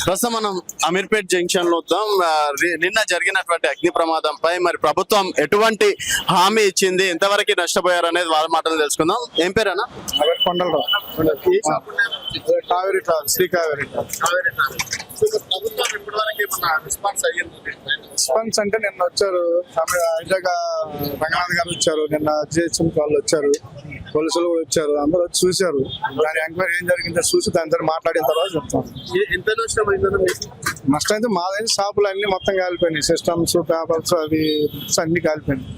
ప్రస్తుతం మనం అమీర్పేట్ జంక్షన్ లో ఉన్నాం. నిన్న జరిగినటువంటి అగ్ని ప్రమాదంపై మరి ప్రభుత్వం ఎటువంటి హామీ ఇచ్చింది, ఎంతవరకు నష్టపోయారు అనేది వాళ్ళ మాటలు తెలుసుకుందాం. ఏం పేరేనా? కొండలరావు కావేరీ ట్రావెల్స్, శ్రీ కావేరీ రెస్పాన్స్ అంటే నిన్న వచ్చారు హైదరాబాద్ రంగనాథ్ గారు వచ్చారు, నిన్న జిహెచ్ఎం వాళ్ళు వచ్చారు, పోలీసులు కూడా వచ్చారు, అందరూ వచ్చి చూశారు. దాని ఎంక్వైరీ ఏం జరిగిందో చూసి దాని మాట్లాడిన తర్వాత చెప్తాం. ఎంత నష్టం అయిందో? నష్టం అయితే మాదైన షాపులు అన్ని మొత్తం కాలిపోయినాయి, సిస్టమ్స్ పేపర్స్ అవి అన్ని కాలిపోయినాయి.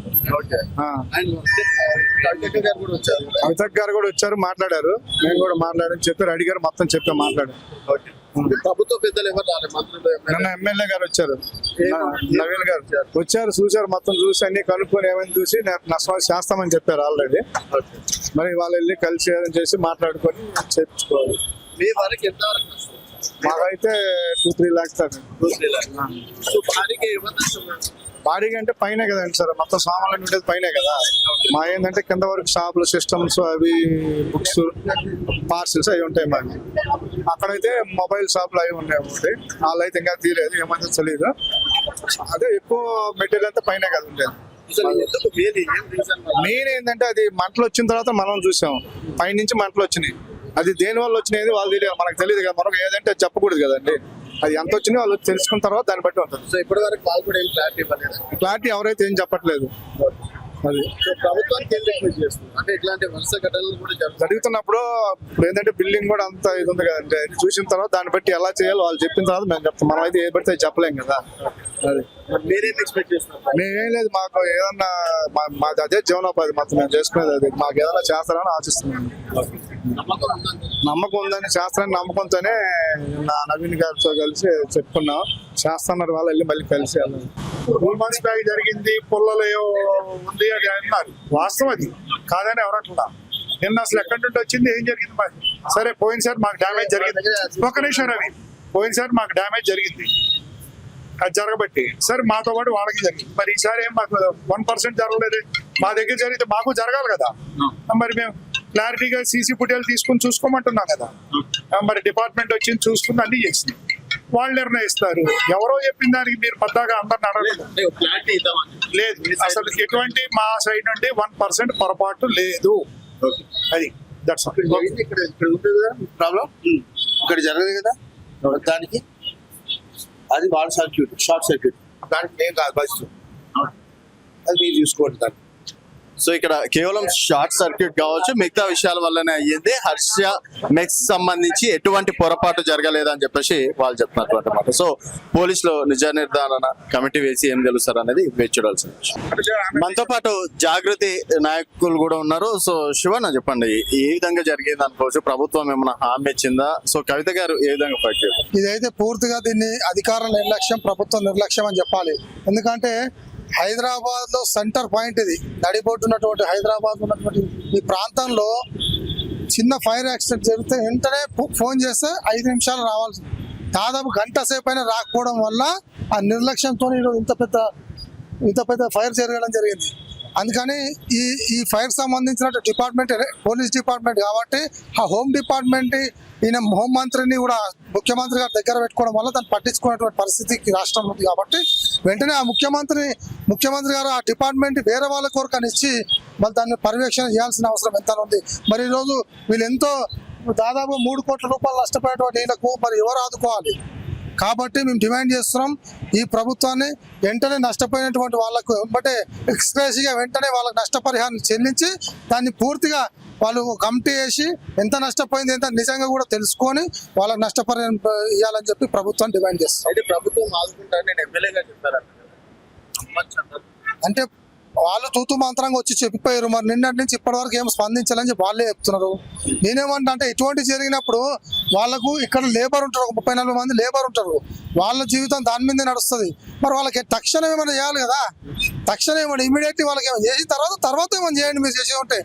కవితక్ గారు కూడా వచ్చారు, మాట్లాడారు, మేము కూడా మాట్లాడని చెప్పారు, అడిగారు, మొత్తం చెప్పాం, మాట్లాడారు. ప్రభుత్వ పెద్దలు ఎవరు రాలేదు? మంత్రులు నిన్న ఎమ్మెల్యే గారు వచ్చారు, నవీన్ గారు వచ్చారు, చూసారు, మొత్తం చూసి అన్ని కనుక్కొని ఏమైనా చూసి నష్టం చేస్తామని చెప్పారు ఆల్రెడీ. మరి వాళ్ళు వెళ్ళి కలిసి ఏదైనా చేసి మాట్లాడుకొని చేయించుకోవాలి. మీ వారికి ఎంత వరకు నష్టం? మాకైతే 2-3 lakhs. బాడీగా అంటే పైన కదండి సార్, మొత్తం సామాన్లు ఉండేది పైనే కదా. మా ఏంటంటే కింద వరకు షాపులు, సిస్టమ్స్, అవి బుక్స్, పార్సిల్స్ అవి ఉంటాయి. మాకు అక్కడైతే మొబైల్ షాపులు అవి ఉన్నాయి ఒకటి, వాళ్ళు అయితే ఇంకా తీయలేదు, ఏమైతే తెలియదు. అదే ఎక్కువ మెటీరియల్ అంతా పైన కదా ఉండేది. మెయిన్ ఏంటంటే అది మంటలు వచ్చిన తర్వాత మనం చూసాం, పైనుంచి మంటలు వచ్చినాయి. అది దేని వల్ల వచ్చినాయి వాళ్ళు తెలియదు, మనకు తెలియదు కదా. మనం ఏదంటే చెప్పకూడదు కదండి. అది ఎంత వచ్చినాయో వాళ్ళు తెలుసుకున్న తర్వాత దాన్ని బట్టి ఉంటుంది. సో ఇప్పటి వరకు వాళ్ళు కూడా ఏం క్లారిటీ ఇవ్వలేదు. క్లారిటీ ఎవరైతే ఏం చెప్పట్లేదు. అది ప్రభుత్వానికి ఏం రిక్వెస్ట్ చేస్తుంది అంటే ఇట్లాంటి వరుస ఘటనలు కూడా జరుగుతున్నప్పుడు ఇప్పుడు ఏంటంటే బిల్డింగ్ కూడా అంత ఇది ఉంది కదండి. అది చూసిన తర్వాత దాన్ని బట్టి ఎలా చేయాలో వాళ్ళు చెప్పిన తర్వాత మేము చెప్తాం. మనం అయితే ఏ పడితే చెప్పలేం కదా. అది మీరేం ఎక్స్పెక్ట్ చేస్తున్నారు? మేమేం లేదు, మాకు ఏదన్నా మాది అదే జీవనోపాధి, మొత్తం మేము చేసుకునేది అది. మాకు ఏదైనా చేస్తారని ఆశిస్తున్నాను. నమ్మకం ఉందని, చేస్తారని నమ్మకంతోనే నవీన్ గారితో కలిసి చెప్పుకున్నాం. చేస్తున్నారు వాళ్ళు, వెళ్ళి మళ్ళీ కలిసి 2 months బ్యాక్ జరిగింది, పుల్లలో ఉంది అని అన్నారు. వాస్తవం అది కాదని ఎవరంటున్నా. నిన్న అసలు ఎక్కడి నుండి వచ్చింది, ఏం జరిగింది మరి? సరే పోయినసారి మాకు డ్యామేజ్ జరిగింది, ఒక్క నిమిషం రవి, పోయినసారి మాకు డ్యామేజ్ జరిగింది, అది జరగబట్టి సరే మాతో పాటు వాళ్ళకి జరిగింది. మరి ఈసారి ఏం మాకు 1% జరగలేదు. మా దగ్గర జరిగితే మాకు జరగాలి కదా. మరి మేము క్లారిటీగా సీసీ ఫుటేజ్ తీసుకుని చూసుకోమంటున్నాం కదా. మరి డిపార్ట్మెంట్ వచ్చింది, చూసుకుని అన్ని చేసింది, వాళ్ళు నిర్ణయిస్తారు. ఎవరో చెప్పిన దానికి మీరు పద్దాగా అందరిని అడగలేదు. లేదు, అసలు ఎటువంటి మా సైడ్ నుండి 1% పొరపాటు లేదు. అది దట్స్ ప్రాబ్లం. ఇక్కడ జరగదు కదా దానికి, అది వాల్ సర్క్యూట్, షార్ట్ సర్క్యూట్, దానికి ఏం కాదు పరిస్థితి. అది మీరు చూసుకోండి దాన్ని. సో ఇక్కడ కేవలం షార్ట్ సర్క్యూట్ కావచ్చు, మిగతా విషయాల వల్లనే అయ్యింది. హర్ష మెక్స్ సంబంధించి ఎటువంటి పొరపాటు జరగలేదని చెప్పేసి వాళ్ళు చెప్తున్నటువంటి మాట. సో పోలీసులు నిజ నిర్ధారణ కమిటీ వేసి ఏం తెలుస్తారు అనేది వేచి చూడాల్సిన విషయం. మనతో పాటు జాగృతి నాయకులు కూడా ఉన్నారు. సో శివన్న చెప్పండి, ఏ విధంగా జరిగింది అనుకోవచ్చు? ప్రభుత్వం ఏమైనా హామీ ఇచ్చిందా? సో కవిత గారు ఏ విధంగా ఫైట్ చేయాలి? ఇదైతే పూర్తిగా దీన్ని అధికారుల నిర్లక్ష్యం, ప్రభుత్వం నిర్లక్ష్యం అని చెప్పాలి. ఎందుకంటే హైదరాబాద్ లో సెంటర్ పాయింట్ ఇది, నడిబొడ్డున్నటువంటి హైదరాబాద్ ఉన్నటువంటి ఈ ప్రాంతంలో చిన్న ఫైర్ యాక్సిడెంట్ జరిగితే వెంటనే ఫోన్ చేస్తే 5 నిమిషాలు రావాల్సి, దాదాపు గంట సేపు అయినా రాకపోవడం వల్ల ఆ నిర్లక్ష్యంతో ఇంత పెద్ద ఫైర్ జరగడం జరిగింది. అందుకని ఈ ఫైర్ సంబంధించిన డిపార్ట్మెంట్ పోలీస్ డిపార్ట్మెంట్ కాబట్టి ఆ హోమ్ డిపార్ట్మెంట్ ఈయన హోంమంత్రిని కూడా ముఖ్యమంత్రి గారి దగ్గర పెట్టుకోవడం వల్ల దాన్ని పట్టించుకునేటువంటి పరిస్థితికి రాష్ట్రం ఉంది. కాబట్టి వెంటనే ఆ ముఖ్యమంత్రి గారు ఆ డిపార్ట్మెంట్ వేరే వాళ్ళ కోరికని ఇచ్చి మళ్ళీ దాన్ని పర్యవేక్షణ చేయాల్సిన అవసరం ఎంత ఉంది. మరి ఈరోజు వీళ్ళు ఎంతో దాదాపు 3 కోట్ల రూపాయలు నష్టపోయేటువంటి వీళ్ళకు మరి ఎవరు ఆదుకోవాలి? కాబట్టి మేము డిమాండ్ చేస్తున్నాం, ఈ ప్రభుత్వాన్ని వెంటనే నష్టపోయినటువంటి వాళ్ళకు ఎక్స్ప్రెస్గా వెంటనే వాళ్ళకి నష్టపరిహారం చెల్లించి దాన్ని పూర్తిగా వాళ్ళు కమిటీ వేసి ఎంత నష్టపోయింది ఎంత నిజంగా కూడా తెలుసుకొని వాళ్ళకి నష్టపరిహారం ఇవ్వాలని చెప్పి ప్రభుత్వాన్ని డిమాండ్ చేస్తాం. అయితే ప్రభుత్వం ఆదుకుంటారని నేను ఎమ్మెల్యేగా చెప్తారా అంటే వాళ్ళు తూతు మంత్రంగా వచ్చి చెప్పిపోయారు. మరి నిన్నటి నుంచి ఇప్పటి వరకు ఏం స్పందించాలని చెప్పి వాళ్ళే చెప్తున్నారు. నేనేమంటా అంటే ఇటువంటి జరిగినప్పుడు వాళ్ళకు ఇక్కడ లేబర్ ఉంటారు, ఒక 30-40 మంది లేబర్ ఉంటారు, వాళ్ళ జీవితం దాని మీదే నడుస్తుంది. మరి వాళ్ళకి తక్షణం ఏమైనా చేయాలి కదా. తక్షణం ఏమైనా ఇమీడియట్లీ వాళ్ళకి ఏమైనా చేసిన తర్వాత ఏమైనా చేయండి. మీరు చేసి ఉంటే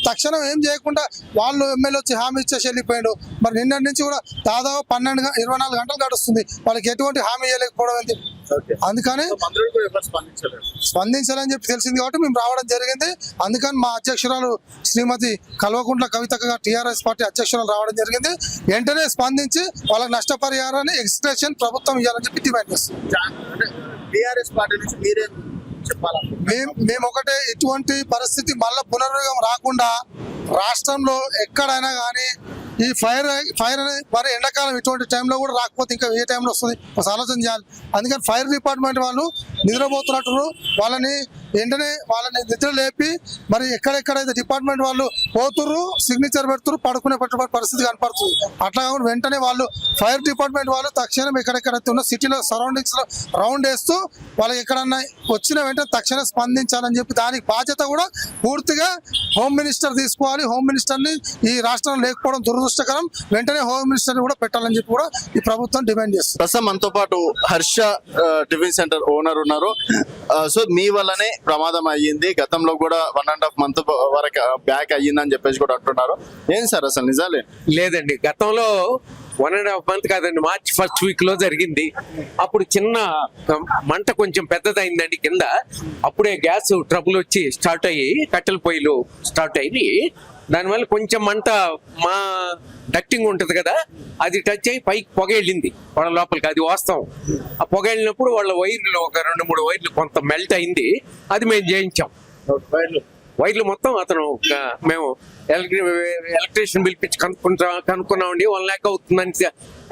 తక్షణం ఏం చేయకుండా వాళ్ళు ఎమ్మెల్యే వచ్చి హామీ ఇచ్చేసి వెళ్ళిపోయాడు. మరి నిన్నటి నుంచి కూడా దాదాపు 24 గంటలు గడుస్తుంది, వాళ్ళకి ఎటువంటి హామీ ఇవ్వలేకపోవడం ఏంటి? అందుకని మంత్రులు కూడా ఎవరు స్పందించలేదు. స్పందించాలని చెప్పి తెలిసింది కాబట్టి మేము రావడం జరిగింది. అందుకని మా అధ్యక్షురాలు శ్రీమతి కల్వకుంట్ల కవితక్క గారు టీఆర్ఎస్ పార్టీ అధ్యక్షురాలు రావడం జరిగింది. వెంటనే స్పందించి వాళ్ళకి నష్టపరిహారాన్ని ఎక్స్ప్రెషన్ ప్రభుత్వం ఇవ్వాలని చెప్పి డిమాండ్ చేస్తాం. టీఆర్ఎస్ పార్టీ నుంచి మీరేం చెప్పాలా? మేము ఒకటే, ఇటువంటి పరిస్థితి మళ్ళీ పునర్వేగం రాకుండా రాష్ట్రంలో ఎక్కడైనా కానీ ఈ ఫైర్ అనేది మరి ఎండాకాలం ఇటువంటి టైంలో కూడా రాకపోతే ఇంకా ఏ టైంలో వస్తుంది ఒక ఆలోచన చేయాలి. అందుకని ఫైర్ డిపార్ట్మెంట్ వాళ్ళు నిద్రపోతున్నట్టు వాళ్ళని వెంటనే నిద్ర లేపి మరి ఎక్కడెక్కడైతే డిపార్ట్మెంట్ వాళ్ళు పోతుర్రు సిగ్నేచర్ పెడుతురు పడుకునే పరిస్థితి కనపడుతుంది. అట్లా కాకుండా వెంటనే వాళ్ళు ఫైర్ డిపార్ట్మెంట్ వాళ్ళు తక్షణం ఎక్కడెక్కడైతే ఉన్న సిటీలో సరౌండింగ్స్ లో రౌండ్ వేస్తూ వాళ్ళకి ఎక్కడన్నా వచ్చిన వెంటనే తక్షణం స్పందించాలని చెప్పి దానికి బాధ్యత కూడా పూర్తిగా హోమ్ మినిస్టర్ తీసుకోవాలి. హోమ్ మినిస్టర్ ని ఈ రాష్ట్రంలో లేకపోవడం దురదృష్టకరం. వెంటనే హోమ్ మినిస్టర్ ని కూడా పెట్టాలని చెప్పి కూడా ఈ ప్రభుత్వం డిమాండ్ చేస్తుంది. ప్రస్తుతం మనతో పాటు హర్ష టిఫిన్ సెంటర్ ఓనర్ ఉన్నారు. సో మీ వల్లనే ప్రమాదం అయ్యింది, గతంలో కూడా 1.5 month వరకు బ్యాక్ అయ్యిందని చెప్పేసి కూడా అంటున్నారు. ఏం సార్ అసలు నిజాలే? లేదండి, గతంలో 1.5 month కాదండి, March 1st week లో జరిగింది. అప్పుడు చిన్న మంట కొంచెం పెద్దదైందండి కింద. అప్పుడే గ్యాస్ ట్రబుల్ వచ్చి స్టార్ట్ అయ్యి కట్టెల పొయ్యిలు స్టార్ట్ అయ్యి దానివల్ల కొంచెం మంట మా డక్టింగ్ ఉంటది కదా అది టచ్ అయ్యి పైకి పొగ వెళ్ళింది వాళ్ళ లోపలికి. అది వాస్తవం. ఆ పొగ వెళ్ళినప్పుడు వాళ్ళ వైర్లు ఒక 2-3 వైర్లు కొంత మెల్ట్ అయింది. అది మేము చేయించాం. వైర్లు మొత్తం అతను మేము ఎలక్ట్రీషియన్ పిలిపించి కనుక్కున్నామండి. 1 lakh అవుతుందని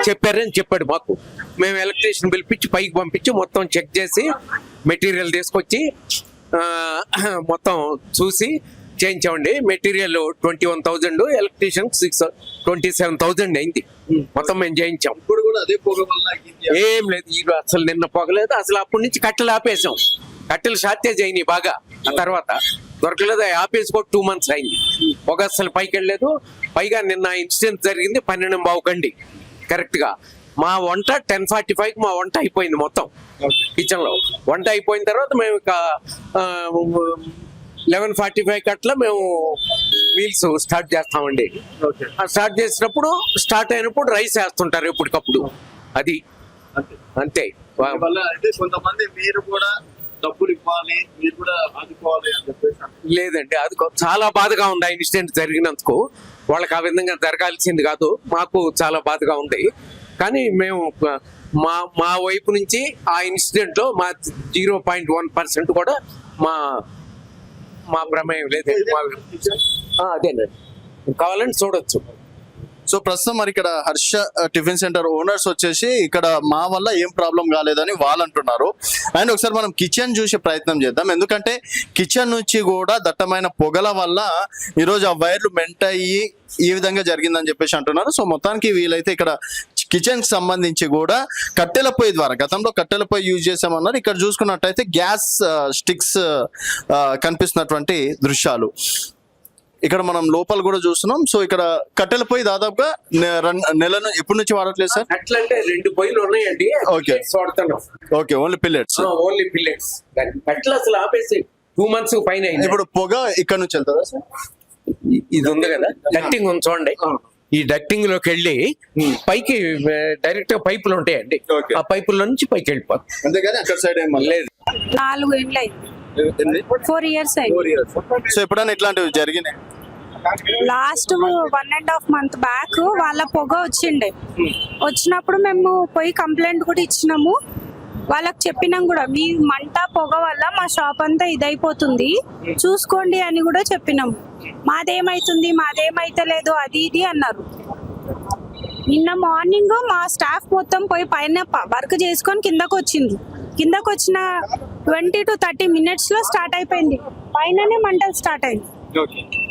చెప్పారని చెప్పాడు మాకు. మేము ఎలక్ట్రీషియన్ పిలిపించి పైకి పంపించి మొత్తం చెక్ చేసి మెటీరియల్ తీసుకొచ్చి మొత్తం చూసి చేయించామండి. మెటీరియల్ 21,000, ఎలక్ట్రీషియన్ 27,000 అయింది. మొత్తం మేము చేయించాం. ఇప్పుడు కూడా అదే పొగ వల్ల ఏం లేదు, ఈ అసలు నిన్న పొగలేదు అసలు. అప్పటి నుంచి కట్టెలు ఆపేసాం. కట్టెలు షార్టేజ్ అయినాయి బాగా. ఆ తర్వాత దొరకలేదు, ఆపేసి కూడా 2 months అయింది. పొగ అసలు పైకి వెళ్ళలేదు. పైగా నిన్న ఇన్సిడెంట్ జరిగింది 12:15 కరెక్ట్ గా. మా వంట 10:45 మా వంట అయిపోయింది మొత్తం కిచెన్ లో. వంట అయిపోయిన తర్వాత మేము ఇక 11:45 అట్లా మేము మీల్స్ స్టార్ట్ చేస్తామండి. స్టార్ట్ చేసినప్పుడు స్టార్ట్ అయినప్పుడు రైస్ వేస్తుంటారు ఎప్పటికప్పుడు. అది అంతే. అంటే కొంతమంది మీరు కూడా డబ్బులు ఇవ్వాలి, మీరు కూడా ఆదుకోవాలి అని చెప్పేసి. లేదండి, అది చాలా బాధగా ఉంది. ఆ ఇన్సిడెంట్ జరిగినందుకు వాళ్ళకి ఆ విధంగా జరగాల్సింది కాదు. మాకు చాలా బాధగా ఉంది. కానీ మేము మా వైపు నుంచి ఆ ఇన్సిడెంట్ లో మా 0.1% కూడా మా ప్రమేయం లేదు. అదేనండి, కావాలని చూడొచ్చు. సో ప్రస్తుతం మరి ఇక్కడ హర్ష టిఫిన్ సెంటర్ ఓనర్స్ వచ్చేసి ఇక్కడ మా వల్ల ఏం ప్రాబ్లం కాలేదని వాళ్ళు అంటున్నారు. అండ్ ఒకసారి మనం కిచెన్ చూసే ప్రయత్నం చేద్దాం. ఎందుకంటే కిచెన్ నుంచి కూడా దట్టమైన పొగల వల్ల ఈరోజు ఆ వైర్లు మెంట్ అయ్యి ఈ విధంగా జరిగిందని చెప్పేసి అంటున్నారు. సో మొత్తానికి వీలైతే ఇక్కడ కిచెన్ కి సంబంధించి కూడా కట్టెల పొయ్యి ద్వారా, గతంలో కట్టెల పొయ్యి యూజ్ చేసామన్నారు. ఇక్కడ చూసుకున్నట్టయితే గ్యాస్ స్టిక్స్ కనిపిస్తున్నటువంటి దృశ్యాలు ఇక్కడ మనం లోపల కూడా చూస్తున్నాం. సో ఇక్కడ కట్టెల పొయ్యి దాదాపుగా నెలను ఎప్పటి నుంచి వాడట్లేదు సార్? అట్లా అంటే 2 పొయ్యిలు ఉన్నాయండి. Okay okay, only pellets. Only pellets. కట్టెలు అసలు ఆపేసి 2 months పైన. ఇప్పుడు పొగ ఇక్కడ నుంచి వెళ్తుందా సార్? ఇది ఉంది కదా డక్టింగ్ ఉంది చూడండి. ఈ డక్టింగ్ లోకి వెళ్ళి పైకి డైరెక్ట్ గా పైపులు ఉంటాయండి. ఆ పైపుల నుంచి పైకి వెళ్ళిపోతుంది. అంతేగాని అక్కడ సైడ్ ఏం లేదు. 4 ఏళ్ళు అయింది. 4 years అయింది. సో ఎప్పుడైనా ఇట్లాంటివి జరిగినాయి? లాస్ట్ 1.5 month బ్యాక్ వాళ్ళ పొగ వచ్చిండే. వచ్చినప్పుడు మేము పోయి కంప్లైంట్ కూడా ఇచ్చినాము. వాళ్ళకి చెప్పినాం కూడా, మీ మంట పొగ వల్ల మా షాప్ అంతా ఇదైపోతుంది చూసుకోండి అని కూడా చెప్పినాము. మాదేమైతలేదు అది ఇది అన్నారు. నిన్న మార్నింగ్ మా స్టాఫ్ మొత్తం పోయి పైన వర్క్ చేసుకొని కిందకు వచ్చింది. కిందకు వచ్చిన 20 to 30 minutes లో స్టార్ట్ అయిపోయింది. పైననే మంటలు స్టార్ట్ అయింది.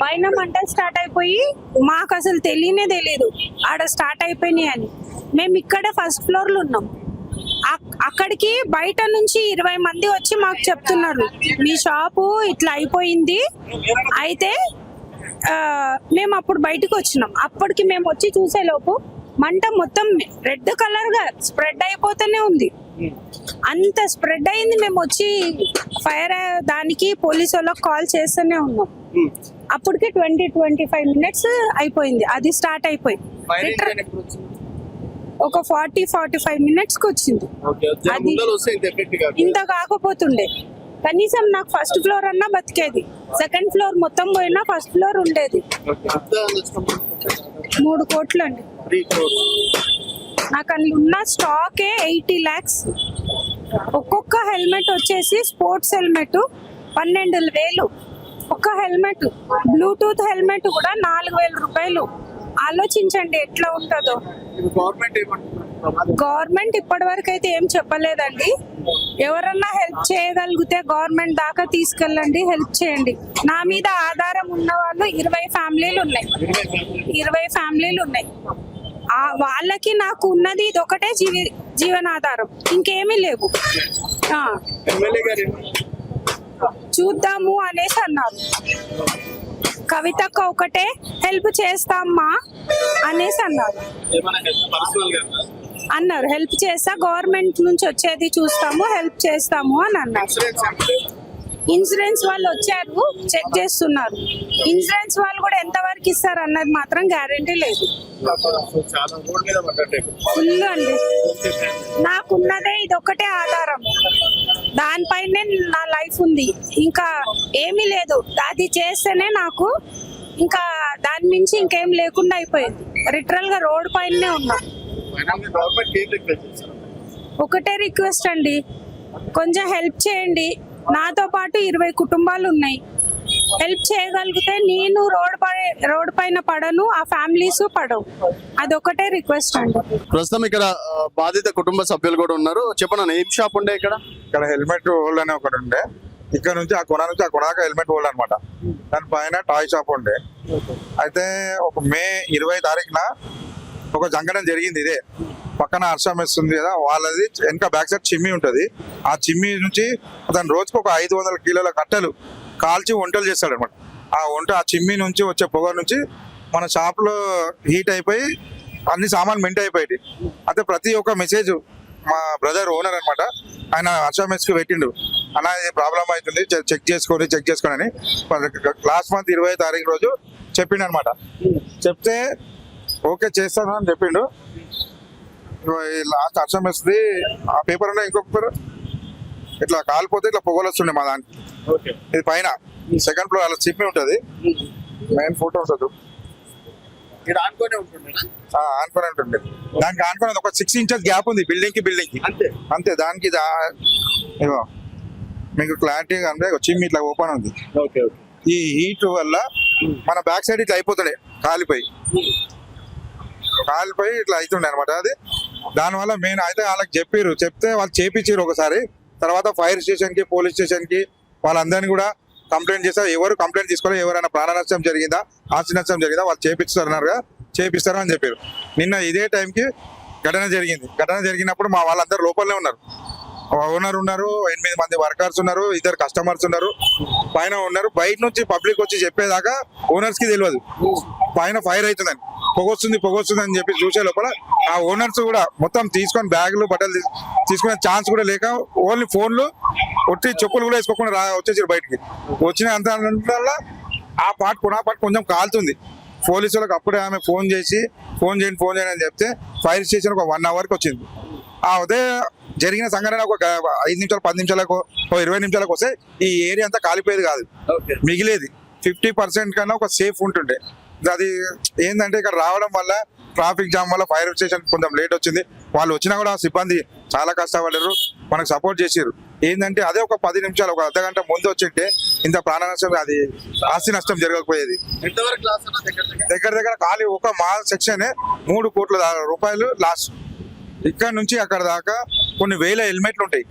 పైన మంటలు స్టార్ట్ అయిపోయి మాకు అసలు తెలియదు ఆడ స్టార్ట్ అయిపోయినాయి అని. మేము ఇక్కడ ఫస్ట్ ఫ్లోర్ లో ఉన్నాం. అక్కడికి బయట నుంచి 20 మంది వచ్చి మాకు చెప్తున్నారు, మీ షాపు ఇట్లా అయిపోయింది. అయితే మేము అప్పుడు బయటకు వచ్చినాం. అప్పటికి మేము వచ్చి చూసే లోపు మంట మొత్తం రెడ్ కలర్ గా స్ప్రెడ్ అయిపోతూనే ఉంది. అంత స్ప్రెడ్ అయింది. మేము వచ్చి ఫైర్ దానికి పోలీసు వాళ్ళకి కాల్ చేస్తూనే ఉన్నాం. అప్పటికి 20-25 minutes అయిపోయింది. అది స్టార్ట్ అయిపోయింది. ఒక 40-45 minutes కి వచ్చింది. అది ముందర వస్తే ఇంత ఎఫెక్ట్ కాదు. ఇంత కాకపోతుండే, కనీసం నాకు ఫస్ట్ ఫ్లోర్ అన్నా బతికేది. సెకండ్ ఫ్లోర్ మొత్తం పోయినా ఫస్ట్ ఫ్లోర్ ఉండేది. 3 కోట్లు అండి. 3 crores. నాకు అందులో ఉన్న స్టాకే 80 lakhs. ఒక్కొక్క హెల్మెట్ వచ్చేసి స్పోర్ట్స్ హెల్మెట్ 12,000. ఒక్క హెల్మెట్, బ్లూటూత్ హెల్మెట్ కూడా 4,000 రూపాయలు. ఆలోచించండి ఎట్లా ఉంటుందో. గవర్నమెంట్ ఏమంటున్నారు? గవర్నమెంట్ ఇప్పటి వరకు అయితే ఏం చెప్పలేదండి. ఎవరన్నా హెల్ప్ చేయగలిగితే గవర్నమెంట్ దాకా తీసుకెళ్ళండి, హెల్ప్ చేయండి. నా మీద ఆధారం ఉన్న వాళ్ళు 20 ఫ్యామిలీలు ఉన్నాయి. 20 ఫ్యామిలీలు ఉన్నాయి. వాళ్ళకి నాకు ఉన్నది ఇది ఒకటే జీవనాధారం, ఇంకేమీ లేవు. ఎమ్మెల్యే గారు చూద్దాము అనేసి అన్నారు. కవితక్క ఒకటే హెల్ప్ చేస్తామ్మా అనేసి అన్నారు. పర్సనల్ గా అన్నారు హెల్ప్ చేస్తా, గవర్నమెంట్ నుంచి వచ్చేది చూస్తాము, హెల్ప్ చేస్తాము అని అన్నారు. ఇన్సూరెన్స్ వాళ్ళు వచ్చారు, చెక్ చేస్తున్నారు. ఇన్సూరెన్స్ వాళ్ళు కూడా ఎంత వరకు ఇస్తారు అన్నది మాత్రం గ్యారెంటీ లేదు. చాలా రోడ్ మీద పడ్డట్టే. ఫుల్ అండి. నాకున్నదే ఇది ఒకటే ఆధారం, దానిపైనే నా లైఫ్ ఉంది, ఇంకా ఏమీ లేదు. అది చేస్తేనే నాకు ఇంకా దాని మించి ఇంకేం లేకుండా అయిపోయింది. లిటరల్ గా రోడ్ పైనే ఉన్నా. గవర్నమెంట్ ఏం రిక్వెస్ట్ చేస్తారు? ఒకటే రిక్వెస్ట్ అండి, కొంచెం హెల్ప్ చేయండి. నాతో పాటు 20 కుటుంబాలు ఉన్నాయి. హెల్ప్ చేయగలిగితే నేను రోడ్ పైన పడను, ఆ ఫ్యామిలీస్ పడవు. అదొకటే రిక్వెస్ట్ అండి. ప్రస్తుతం ఇక్కడ బాధిత కుటుంబ సభ్యులు కూడా ఉన్నారు. చెప్పండి, ఏం షాప్ ఉండే ఇక్కడ? ఇక్కడ హెల్మెట్ హోల్డ్ అనే ఒకటి ఉండే. ఇక్కడ నుంచి ఆ కొన నుంచి ఆ కొనాక హెల్మెట్ హోల్డ్ అనమాట. దాని పైన టాయ్ షాప్ ఉండే. అయితే ఒక మే 20 తారీఖున ఒక జంగడం జరిగింది. ఇదే పక్కన హర్ష మెస్ ఉంది కదా, వాళ్ళది వెనక బ్యాక్ సైడ్ చిమ్మి ఉంటది. ఆ చిమ్మి నుంచి అతను రోజుకు ఒక 500 కిలోల కట్టెలు కాల్చి వంటలు చేస్తాడు అనమాట. ఆ చిమ్మి నుంచి వచ్చే పొగ నుంచి మన షాప్ లో హీట్ అయిపోయి అన్ని సామాన్లు మెంట్ అయిపోయాయి. అయితే ప్రతి ఒక్క మెసేజ్ మా బ్రదర్ ఓనర్ అనమాట, ఆయన హర్ష మెస్ కి పెట్టిండు, అన్న ఇది ప్రాబ్లం అవుతుంది, చెక్ చేసుకొని అని లాస్ట్ మంత్ 20 తారీఖు రోజు చెప్పిండు అనమాట. చెప్తే ఓకే చేస్తాను అని చెప్పిండు. లాస్ట్ హర్ష మెస్ది ఆ పేపర్ ఉండే, ఇంకొక పేపర్ ఇట్లా కాలిపోతే ఇట్లా పొగలు వస్తుండే మా దానికి. ఇది పైన సెకండ్ ఫ్లోర్ అలా చిమ్మి ఉంటది, మెయిన్ ఫోటో ఉంటుంది, ఇక్కడ ఆనుకోనే ఉంటుండే. ఆనుకొని ఉంటుంది. దానికి ఆనుకొని ఒక 6 inches గ్యాప్ ఉంది బిల్డింగ్ కి అంతే. దానికి ఇగో మీకు క్లారిటీగా అంటే చిమ్మి ఇట్లా ఓపెన్ ఉంది. ఈ హీట్ వల్ల మన బ్యాక్ సైడ్ ఇట్లా అయిపోతుండే, కాలిపోయి ఇట్లా అవుతుండే అనమాట. అది దానివల్ల మెయిన్ అయితే వాళ్ళకి చెప్తే వాళ్ళు చేపించారు ఒకసారి. తర్వాత ఫైర్ స్టేషన్ కి, పోలీస్ స్టేషన్ కి వాళ్ళందరినీ కూడా కంప్లైంట్ చేస్తారు. ఎవరు కంప్లైంట్ తీసుకోవాలి, ఎవరైనా ప్రాణ నష్టం జరిగిందా, ఆస్తి నష్టం జరిగిందా వాళ్ళు చేపిస్తారు అని చెప్పారు. నిన్న ఇదే టైంకి ఘటన జరిగినప్పుడు మా వాళ్ళందరూ లోపలనే ఉన్నారు. ఓనర్ ఉన్నారు, 8 మంది వర్కర్స్ ఉన్నారు, 2 కస్టమర్స్ ఉన్నారు, పైన ఉన్నారు. బయట నుంచి పబ్లిక్ వచ్చి చెప్పేదాకా ఓనర్స్ కి తెలియదు పైన ఫైర్ అవుతుందని, పొగొస్తుంది అని చెప్పి చూసే లోపల ఆ ఓనర్స్ కూడా మొత్తం తీసుకొని బ్యాగులు బట్టలు తీసుకునే ఛాన్స్ కూడా లేక ఓన్లీ ఫోన్లు ఒట్టి చెప్పులు కూడా వేసుకోకుండా వచ్చేసారు బయటికి. వచ్చిన అంత ఆ పార్ట్ కొంచెం కాలుతుంది. పోలీసు వాళ్ళకి అప్పుడే ఆమె ఫోన్ చేయండి అని చెప్తే ఫైర్ స్టేషన్ ఒక 1 hourకి వచ్చింది. అదే జరిగిన సంఘటన ఒక 5 నిమిషాలు 10 నిమిషాలకు 20 నిమిషాలకు వస్తే ఈ ఏరియా అంతా కాలిపోయేది కాదు, మిగిలేది 50% కన్నా ఒక సేఫ్ ఉంటుండే. అది ఏంటంటే ఇక్కడ రావడం వల్ల ట్రాఫిక్ జామ్ వల్ల ఫైర్ స్టేషన్ కొంచెం లేట్ వచ్చింది. వాళ్ళు వచ్చినా కూడా సిబ్బంది చాలా కష్టపడ్డారు, మనకు సపోర్ట్ చేసారు. ఏంటంటే అదే ఒక 10 నిమిషాలు, ఒక అర్ధగంట ముందు వచ్చింటే ఇంత ప్రాణ నష్టం, అది ఆస్తి నష్టం జరగకపోయేది. దగ్గర ఖాళీ ఒక మా సెక్షన్ 3 కోట్ల రూపాయలు లాస్ట్. ఇక్కడ నుంచి అక్కడ దాకా కొన్ని వేల హెల్మెట్లు ఉంటాయి.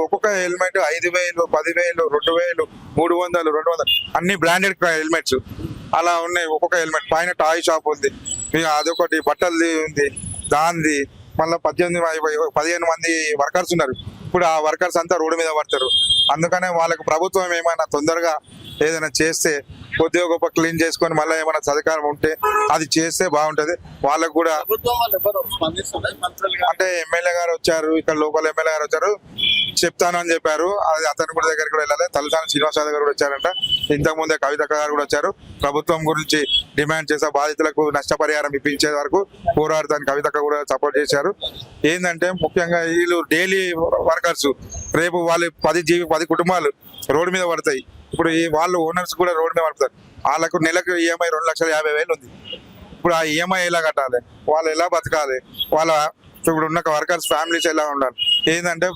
ఒక్కొక్క హెల్మెట్ 5,000, 10,000, 2,000, 300, 200 అన్ని బ్రాండెడ్ హెల్మెట్స్ అలా ఉన్నాయి. ఒక్కొక్క హెల్మెట్ పైన టాయ్ షాప్ ఉంది, అదొకటి బట్టలది ఉంది, దాంది మళ్ళీ 15 మంది వర్కర్స్ ఉన్నారు. ఇప్పుడు ఆ వర్కర్స్ అంతా రోడ్డు మీద పడతారు. అందుకనే వాళ్ళకు ప్రభుత్వం ఏమైనా తొందరగా ఏదైనా చేస్తే కొద్దిగా గొప్ప క్లీన్ చేసుకొని మళ్ళీ ఏమైనా సదుపాయం ఉంటే అది చేస్తే బాగుంటది. వాళ్ళకు కూడా ప్రభుత్వం వాళ్ళు ఎవరు స్పందిస్తున్నారు, మంత్రులు కానీ? అంటే ఎమ్మెల్యే గారు వచ్చారు, ఇక్కడ లోకల్ ఎమ్మెల్యే గారు వచ్చారు, చెప్తాను అని చెప్పారు. అది అతను కూడా దగ్గరికి కూడా వెళ్ళాలి. తలసాని శ్రీనివాస యాదవ్ గారు కూడా వచ్చారంట. ఇంతకు ముందే కవితక్క గారు కూడా వచ్చారు. ప్రభుత్వం గురించి డిమాండ్ చేసే బాధితులకు నష్టపరిహారం ఇప్పించే వరకు పోరాడతానికి కవితక్క కూడా సపోర్ట్ చేశారు. ఏంటంటే ముఖ్యంగా వీళ్ళు డైలీ వర్కర్స్, రేపు వాళ్ళు 10 కుటుంబాలు రోడ్డు మీద పడతాయి. ఇప్పుడు ఈ వాళ్ళు ఓనర్స్ కూడా రోడ్డు మీద పడతారు. వాళ్ళకు నెలకు ఈఎంఐ 2,50,000 ఉంది. ఇప్పుడు ఆ ఈఎంఐ ఎలా కట్టాలి, వాళ్ళు ఎలా బతకాలి, వాళ్ళ ఇప్పుడు ఉన్న వర్కర్స్ ఫ్యామిలీస్ ఎలా ఉండాలి. ఏంటంటే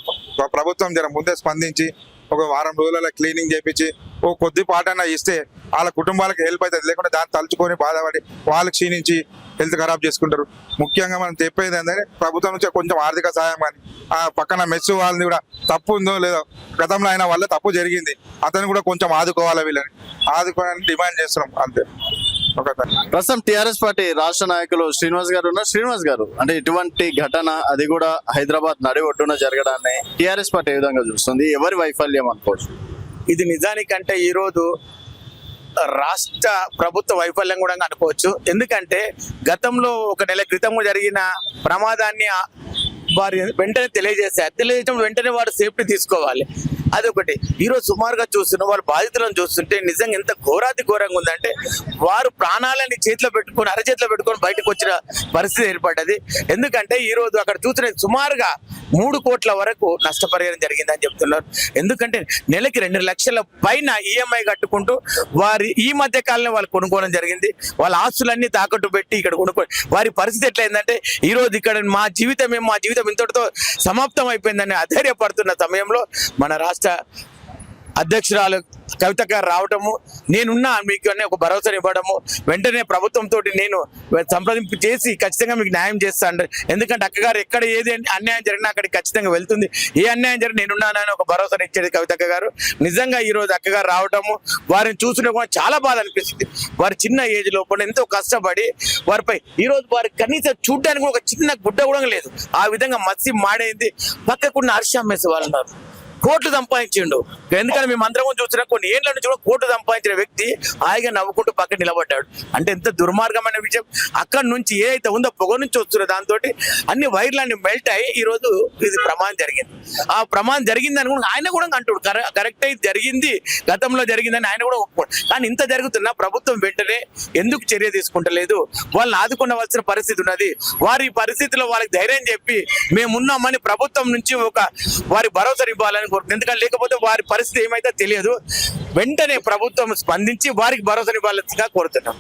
ప్రభుత్వం జర ముందే స్పందించి ఒక వారం రోజులలో క్లీనింగ్ చేపించి ఓ కొద్ది పాటన్నా ఇస్తే వాళ్ళ కుటుంబాలకు హెల్ప్ అవుతుంది. లేకుంటే దాన్ని తలుచుకొని బాధపడి వాళ్ళు క్షీణించి హెల్త్ ఖరాబ్ చేసుకుంటారు. ముఖ్యంగా మనం చెప్పేది ఏంటంటే ప్రభుత్వం నుంచి కొంచెం ఆర్థిక సహాయం కానీ, ఆ పక్కన మెస్ వాళ్ళని కూడా తప్పు ఉందో లేదో గతంలో అయిన వల్ల తప్పు జరిగింది, అతను కూడా కొంచెం ఆదుకోవాలి, వీళ్ళని ఆదుకోవాలని డిమాండ్ చేస్తున్నాం అంతే. ప్రస్తుతం టిఆర్ఎస్ పార్టీ రాష్ట్ర నాయకులు శ్రీనివాస్ గారు ఉన్నారు. శ్రీనివాస్ గారు, అంటే ఇటువంటి ఘటన అది కూడా హైదరాబాద్ నడి ఒడ్డున జరగడాన్ని టిఆర్ఎస్ పార్టీ ఏ విధంగా చూస్తుంది? ఎవరి వైఫల్యం అనుకోవచ్చు? ఇది నిజానికంటే ఈరోజు రాష్ట్ర ప్రభుత్వ వైఫల్యం కూడా అనుకోవచ్చు. ఎందుకంటే గతంలో 1 నెల క్రితం జరిగిన ప్రమాదాన్ని వారు వెంటనే తెలియజేయడం వెంటనే వారు సేఫ్టీ తీసుకోవాలి. అదొకటి. ఈరోజు సుమారుగా చూస్తున్న వాళ్ళ బాధితులను చూస్తుంటే నిజంగా ఎంత ఘోరాతి ఘోరంగా ఉందంటే వారు ప్రాణాలని చేతిలో పెట్టుకొని అరచేతిలో పెట్టుకొని బయటకు వచ్చిన పరిస్థితి ఏర్పడ్డది. ఎందుకంటే ఈరోజు అక్కడ చూసిన సుమారుగా 3 కోట్ల వరకు నష్టపరిహారం జరిగిందని చెప్తున్నారు. ఎందుకంటే నెలకి 2 లక్షల పైన ఈఎంఐ కట్టుకుంటూ వారి ఈ మధ్య కాలంలో వాళ్ళు కొనుక్కోవడం జరిగింది. వాళ్ళ ఆస్తులన్నీ తాకట్టు పెట్టి ఇక్కడ కొనుక్కోవడం. వారి పరిస్థితి ఎట్లయిందంటే ఈరోజు ఇక్కడ మా జీవితం ఇంతటితో సమాప్తం అయిపోయిందని అధైర్యపడుతున్న సమయంలో మన రాష్ట్ర అధ్యక్షురాలు కవిత గారు రావటము, నేనున్నా మీకు అనే ఒక భరోసా ఇవ్వడము, వెంటనే ప్రభుత్వంతో నేను సంప్రదింపు చేసి ఖచ్చితంగా మీకు న్యాయం చేస్తాను. ఎందుకంటే అక్కగారు ఎక్కడ ఏది అన్యాయం జరిగినా అక్కడికి ఖచ్చితంగా వెళ్తుంది. ఏ అన్యాయం జరిగిన నేనున్నానని ఒక భరోసా ఇచ్చేది కవితక్క గారు. నిజంగా ఈ రోజు అక్కగారు రావటము వారిని చూసిన కూడా చాలా బాధ అనిపిస్తుంది. వారి చిన్న ఏజ్ లోపల ఎంతో కష్టపడి వారిపై ఈ రోజు వారి కనీసం చూడడానికి కూడా ఒక చిన్న గుడ్డ కూడా లేదు. ఆ విధంగా మత్సి మాడైంది. పక్కకున్న హర్ష అమ్మేసి వాళ్ళు ఉన్నారు. కోట్లు సంపాదించిండు. ఎందుకంటే మేము అందరం చూసినా కొన్ని ఏళ్ళ నుంచి కూడా కోట్లు సంపాదించిన వ్యక్తి హాయిగా నవ్వుకుంటూ పక్కన నిలబడ్డాడు. అంటే ఎంత దుర్మార్గమైన విషయం. అక్కడి నుంచి ఏదైతే ఉందో పొగ నుంచి వస్తుందో దాంతో అన్ని వైర్లన్నీ మెల్ట్ అయ్యి ఈ రోజు ఇది ప్రమాదం జరిగింది. ఆ ప్రమాదం జరిగిందని కూడా ఆయన కూడా అంటాడు. కరెక్ట్ అయితే జరిగింది, గతంలో జరిగిందని ఆయన కూడా ఒప్పుకోడు. కానీ ఇంత జరుగుతున్నా ప్రభుత్వం వెంటనే ఎందుకు చర్య తీసుకుంటలేదు? వాళ్ళని ఆదుకోవలసిన పరిస్థితి ఉన్నది. వారి పరిస్థితిలో వాళ్ళకి ధైర్యం చెప్పి మేమున్నామని ప్రభుత్వం నుంచి ఒక వారి భరోసా ఇవ్వాలని కోరుకుంటున్నాం. ఎందుకంటే లేకపోతే వారి పరిస్థితి ఏమైతే తెలియదు. వెంటనే ప్రభుత్వం స్పందించి వారికి భరోసా ఇవ్వాల్సిందిగా కోరుతున్నాం.